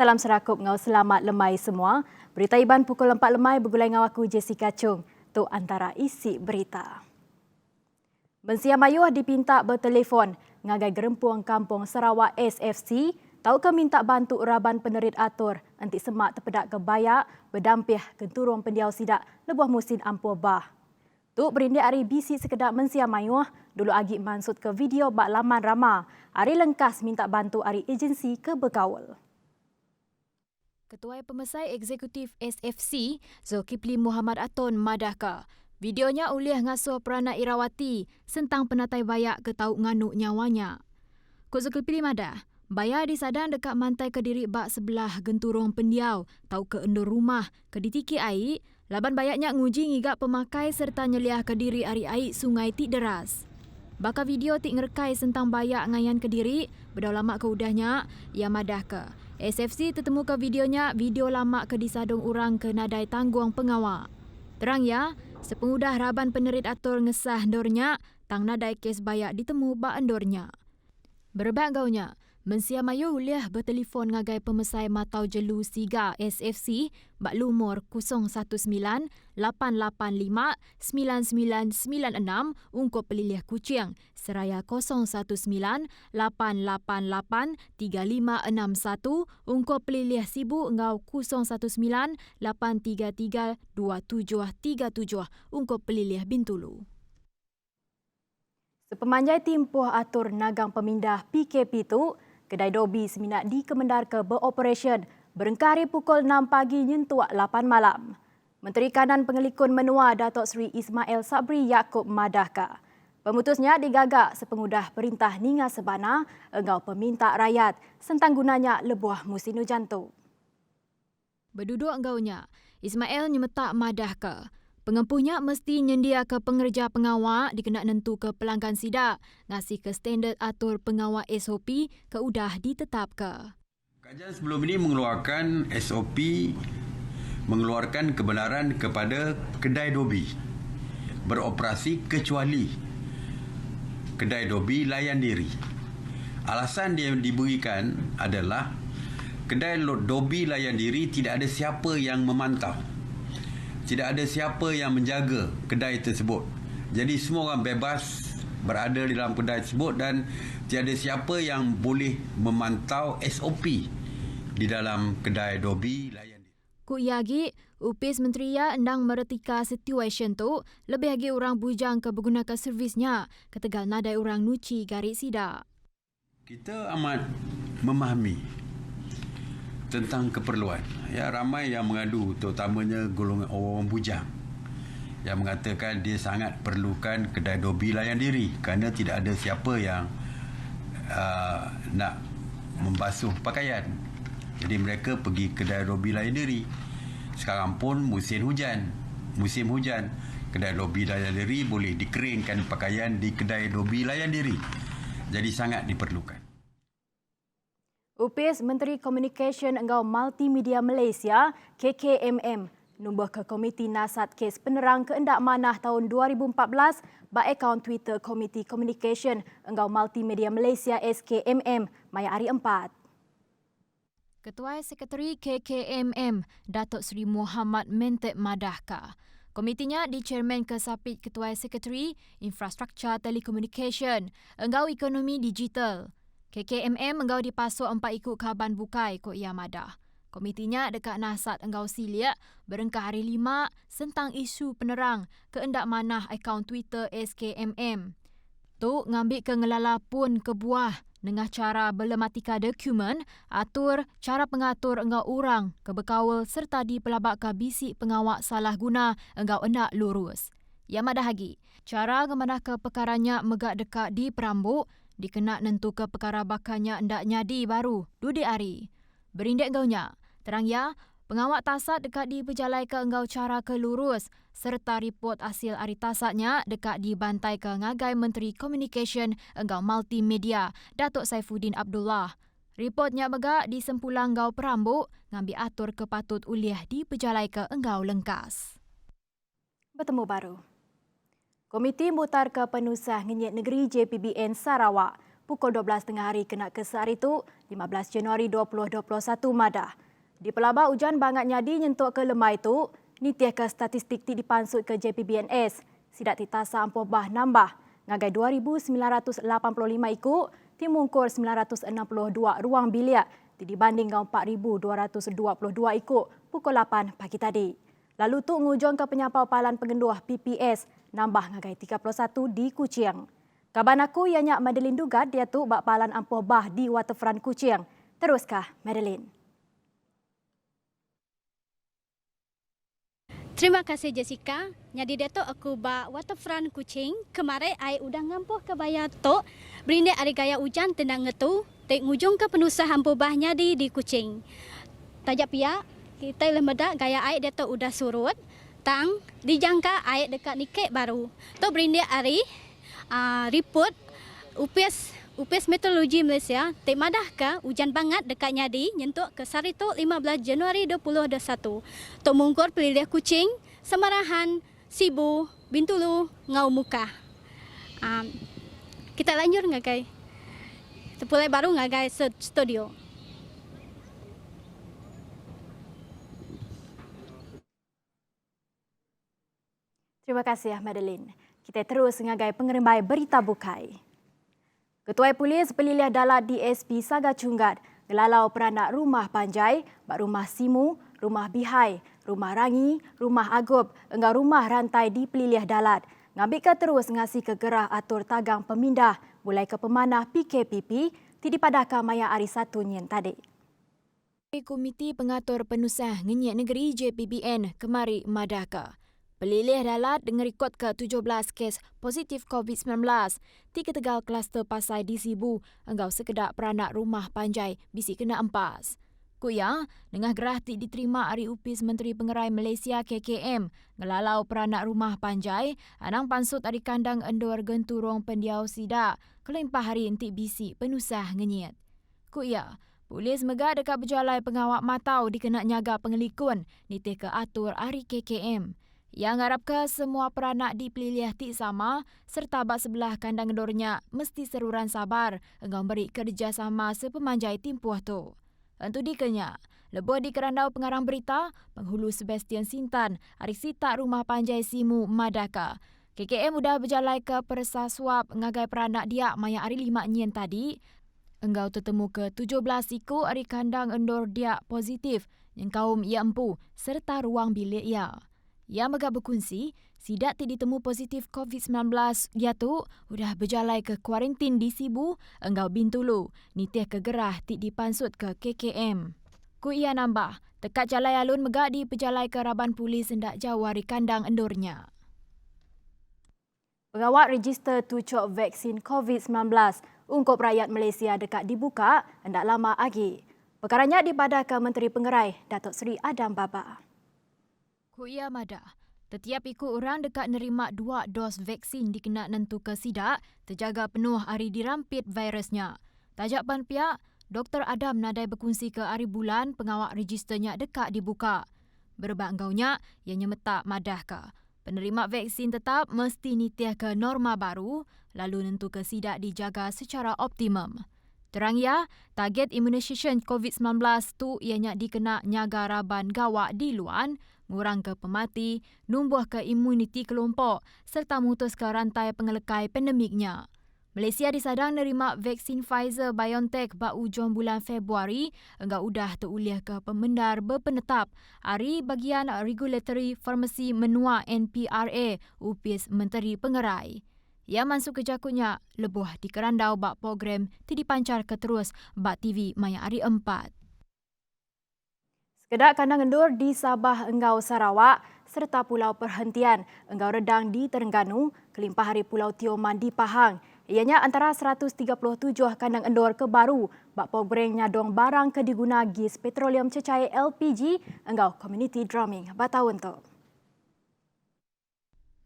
Salam serakup ngau selamat lemai semua. Berita Iban pukul 4 lemai bergulai ngau aku Jessica Chung. Tu antara isi berita. Mensia Mayuh dipinta bertelefon ngagai gerempuang kampung Sarawak SFC tahu ke minta bantu uraban penerit atur anti semak terpedak ke bayak berdampih kenturung pendiau sidak lebuh musim ampua bah. Tu berindik hari bisi sekedar Mensia Mayuh dulu agi mansut ke video bak laman ramah. Hari lengkas minta bantu hari agensi ke berkawal. Ketua Pemesai Eksekutif SFC, Zulkifli Muhammad Atun madahka. Videonya ulih ngasuh peranak Irawati sentang penatai bayak ke tahu nganuk nyawanya. Kut Zulkifli madah, bayak disadang dekat mantai Kediri bak sebelah genturung pendiau, tahu ke endur rumah, ke ditiki air, laban bayaknya nguji ngigak pemakai serta nyeliah Kediri ari air sungai tik deras. Baka video tik ngerekai sentang bayak ngayan Kediri, berdau lama ke udahnya, ia madah ke. SFC tertemu ke videonya, video lama ke disadung orang ke nadai tanggung pengawal. Terang ya, sepengudah raban penerit atur ngesah endornya, tang nadai kes bayak ditemu bak endornya. Berebak gaunya, Mensia Mayuh uliah bertelefon ngagai pemesai Matau Jelu Siga SFC bak lumur 019-885-9996 ungkup pelilih kucing seraya 019-888-3561 ungkup pelilih sibu ngau 019-833-2737 ungkup pelilih Bintulu. Sepemanjai timpuh atur nagang pemindah PKP itu, kedai Dobi seminat di Kemendar ke beroperasi berengkari pukul 6 pagi nyentuak 8 malam. Menteri Kanan Pengelikun Menua Datuk Seri Ismail Sabri Yaakob madahka. Pemutusnya digagak sepengudah perintah Ninga Sebana engau peminta rakyat sentang gunanya lebuah musim hujan tu. Berduduk enggaunya, Ismail nyemetak madahka. Pengempuhnya mesti nyendia ke pengerja pengawal dikena nentu ke pelanggan sidak, ngasih ke standard atur pengawal SOP ke udah ditetap ke. Kajian sebelum ini mengeluarkan SOP, mengeluarkan kebenaran kepada kedai Dobi beroperasi kecuali kedai Dobi layan diri. Alasan dia diberikan adalah kedai Dobi layan diri tidak ada siapa yang memantau. Tidak ada siapa yang menjaga kedai tersebut. Jadi semua orang bebas berada di dalam kedai tersebut dan tiada siapa yang boleh memantau SOP di dalam kedai Dobi layan diri. Ku yagi, upis menteri ya endang meretika situasi tu lebih lagi orang bujang ke bergunakan servisnya ketegal nadai orang nuci garis sidak. Kita amat memahami tentang keperluan. Ya, ramai yang mengadu, terutamanya golongan orang bujang yang mengatakan dia sangat perlukan kedai Dobi layan diri kerana tidak ada siapa yang nak membasuh pakaian. Jadi mereka pergi kedai Dobi layan diri. Sekarang pun musim hujan. Kedai Dobi layan diri boleh dikeringkan pakaian di kedai Dobi layan diri. Jadi sangat diperlukan. Upis Menteri Komunikasi Engau Multimedia Malaysia KKMM nubuh ke Komiti Nasat Kes Penerang Keendak Manah tahun 2014 bak akaun Twitter Komiti Komunikasi Engau Multimedia Malaysia SKMM maya hari 4. Ketua Sekretari KKMM Datuk Seri Muhammad Mentep madahka. Komitinya dicermen ke Sapit Ketua Sekretari Infrastruktur Telekomunikasi Engau Ekonomi Digital. KKMM engau dipasuk 4 ikut khaban bukai ko ia madah. Komitinya dekat nasat engau siliak berengkah hari 5 sentang isu penerang keendak manah akaun Twitter SKMM. Tu ngambil ke ngelala pun ke buah dengan cara belematika dokumen atur cara pengatur engau orang ke berkawal serta dipelabakkan bisik pengawak salah guna engau endak lurus. Ia madah lagi, cara ngemanah ke perkaranya megak dekat di perambuk dikena nentu ke perkara bakannya ndak nyadi baru dudi hari. Berindek engaunya, terang ya, pengawak tasat dekat di pejalai ke engau cara ke lurus serta report hasil hari tasatnya dekat dibantai ke ngagai Menteri Komunikasi engau Multimedia Datuk Saifuddin Abdullah. Reportnya megak di sempulang engau perambuk ngambil atur ke patut uliah di pejalai ke engau lengkas. Bertemu baru. Komiti Mutar ke Penusah Ngenyit Negeri JPBN Sarawak pukul 12 tengah hari kena ke sehari tu 15 Januari 2021 madah. Di pelaba hujan bangat nyadi nyentuk ke lemai tu, nitiah ke statistik ti dipansut ke JPBNS. Sidak ti tasa ampuh bah nambah. Ngagai 2,985 ikut, ti mungkur 962 ruang bilik dibanding 4,222 ikut pukul 8 pagi tadi. Lalu tu ngujung ke penyapau palan pengenduh PPS nambah ngagai 31 di Kuching. Kaban aku ianya Madeline Dugat dia tu bak palan ampuh bah di waterfront Kuching. Teruskah Madeline? Terima kasih Jessica. Jadi dato aku ba waterfront Kuching. Kemarin ai udah ngampuh ke bayar tok. Berinde hari gaya hujan tendang ngetu. Tek ngujung ke penusah hampu bahnya di Kuching. Tajak pihak kita lemeda gaya air dato udah surut. Tang dijangka air dekat Nikek baru. To berinde hari report UPS Meteorologi Malaysia tek madah ke hujan banget dekat Nyadi nyentuk ke Sarito 15 Januari 2021. Tok mungkur pelilih Kuching, Semarahan, Sibu, Bintulu, Ngau Muka. Kita lanjut ngagai. Sepulai baru ngagai studio. Terima kasih Madeline. Kita terus ngagai pengerimbai berita bukai. Ketua Polis Pelilih Dalat DSP Saga Cungat gelalau peranak rumah Panjai, bak rumah Simu, rumah Bihai, rumah Rangi, rumah Agop, enggak rumah rantai di Pelilih Dalat. Ngambil ke terus ngasih kegerah atur tagang pemindah mulai ke pemanah PKPP ti dipadahkan maya hari satu nyen tadi. Komiti Pengatur Penusah Ngenyek Negeri JPBN kemari madaka. Pelilih Dalat dengan rekod ke 17 kes positif COVID-19. Ti ketegal kluster pasai di Sibu, enggau sekedak peranak rumah Panjai bisi kena empas. Kuya, dengan gerah ti diterima hari UPS Menteri Pengerai Malaysia KKM, ngelalau peranak rumah Panjai, anang pansut hari kandang endor genturong pendiau sida, kelempah hari entik bisi penusah ngenyet. Kuya, Polis megah dekat berjalai pengawak matau dikena nyaga pengelikun, nitih ke atur hari KKM. Yang harap ke semua peranak di pelilih ti sama serta bak sebelah kandang endornya mesti seruran sabar engkau beri kerjasama sepemanjai timpuh tu. Untuk dikenya, lebuh di kerandau pengarang berita, penghulu Sebastian Sintan, hari sita rumah Panjai Simu Madaka. KKM udah berjalai ke persa suap ngagai peranak dia maya hari 5 nyen tadi. Engkau tertemu ke 17 ikut hari kandang endor dia positif yang kaum ia empu serta ruang bilik ia. Ia megah berkongsi, sidak ti ditemu positif COVID-19 dia tu udah berjalai ke kuarantin di Sibu, enggau Bintulu, nitih ke gerah ti dipansut ke KKM. Ku ia nambah, tekat jalai alun megah di pejalai ke Raban Polis hendak jauh hari kandang endornya. Pengawak register tucuk vaksin COVID-19 ungkup rakyat Malaysia dekat dibuka hendak lama lagi. Perkaranya dipadahkan Menteri Pengerai Datuk Seri Adam Baba. Kuya Mada, setiap ikut orang dekat nerima 2 dos vaksin dikena nentu ke sidak, terjaga penuh hari dirampit virusnya. Tajak pan pihak, Dr. Adam nadai berkongsi ke hari bulan pengawak registernya dekat dibuka. Berbak enggaunya, ianya metak madah ke. Penerima vaksin tetap mesti nitiah ke norma baru, lalu nentu ke sidak dijaga secara optimum. Terang ya, target immunisation COVID-19 tu ianya dikena nyaga raban gawak di luan, ngurang ke pemati, numbuh ke imuniti kelompok serta mutus ke rantai pengelekai pandemiknya. Malaysia disadang nerima vaksin Pfizer-BioNTech bak ujung bulan Februari, enggak udah terulih ke pemendar berpenetap hari bagian Regulatory Pharmacy Menua NPRA UPS Menteri Pengerai. Ia masuk ke jakutnya, lebuh di kerandau bak program ti dipancar ke terus bak TV maya hari 4. Sekedak kandang endur di Sabah Enggau Sarawak serta Pulau Perhentian Enggau Redang di Terengganu, kelimpah hari Pulau Tioman di Pahang. Ianya antara 137 kandang endur ke baru bak program nyadong barang ke diguna gas petroleum cecair LPG Enggau Community Drumming batahun tu.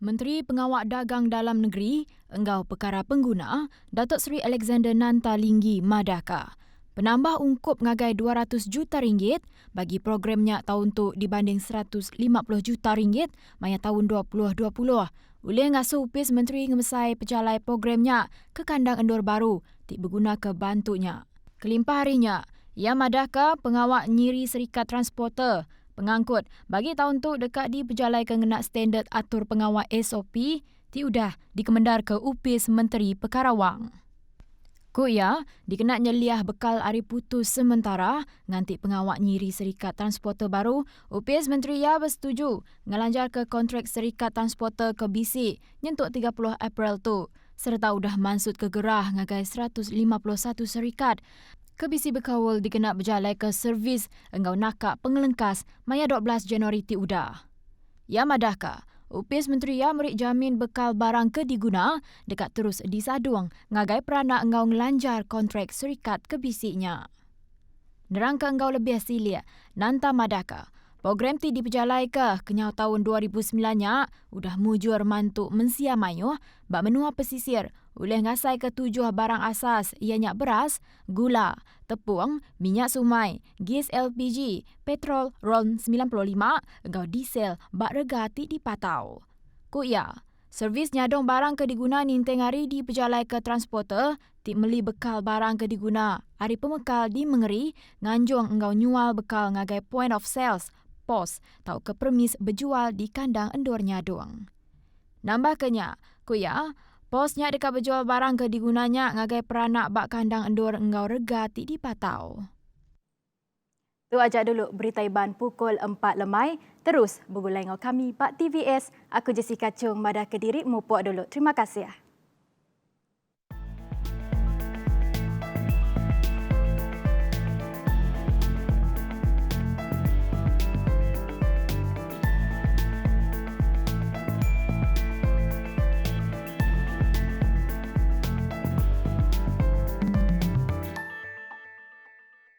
Menteri Pengawak Dagang Dalam Negeri, Enggau Perkara Pengguna, Datuk Seri Alexander Nantalinggi Madaka. Penambah ungkup ngagai 200 juta ringgit bagi programnya tahun tu dibanding 150 juta ringgit maya tahun 2020. Ulih ngasuh UPS Menteri ngemesai pejalai programnya ke kandang endur baru ti berguna ke bantunya. Kelimpah harinya, ia madaka pengawak nyiri Serikat Transporter pengangkut bagi tahun tu dekat di berjalai kengenak standard atur pengawal SOP ti udah dikemendar ke UPIS Menteri Pekarawang. Kuya dikenak nyeliah bekal hari putus sementara nganti pengawak nyiri Serikat Transporter baru, UPIS Menteri ya bersetuju ngelanjar ke kontrak Serikat Transporter ke BC nyentuk 30 April tu serta udah mansut ke gerah ngagai 151 serikat. Ke BC berkawal dikenak berjalai ke servis engkau nakak pengelengkas maya 12 Januari ti udah. Ya madaka, UPIS Menteri ya merik jamin bekal barang ke diguna dekat terus disaduang ngagai peranak engkau ngelanjar kontrak serikat ke BC-nya. Nerang ke engkau lebih silia, nanta madaka. Program ti diperjalai ke kenyau tahun 2009-nya udah mujur mantuk mensia mayuh bak menua pesisir oleh ngasai ke 7 barang asas ianya beras, gula, tepung, minyak sumai, gas LPG, petrol RON 95, engkau diesel bak rega ti dipatau. Kuya, servis nyadong barang ke diguna ninteng hari diperjalai ke transporter ti meli bekal barang ke diguna. Hari pemekal di mengeri nganjung engkau nyual bekal ngagai point of sales, pos, tau ke permis berjual di kandang endornya doang. Nambah kenya, kuya, posnya dekat berjual barang ke digunanya ngagai peranak bak kandang endor engkau rega ti dipatau. Tu ajak dulu berita iban pukul 4 lemai. Terus bergulai dengan kami Pak TVS. Aku Jessica Chung, Madah Kediri, mupuk dulu. Terima kasih.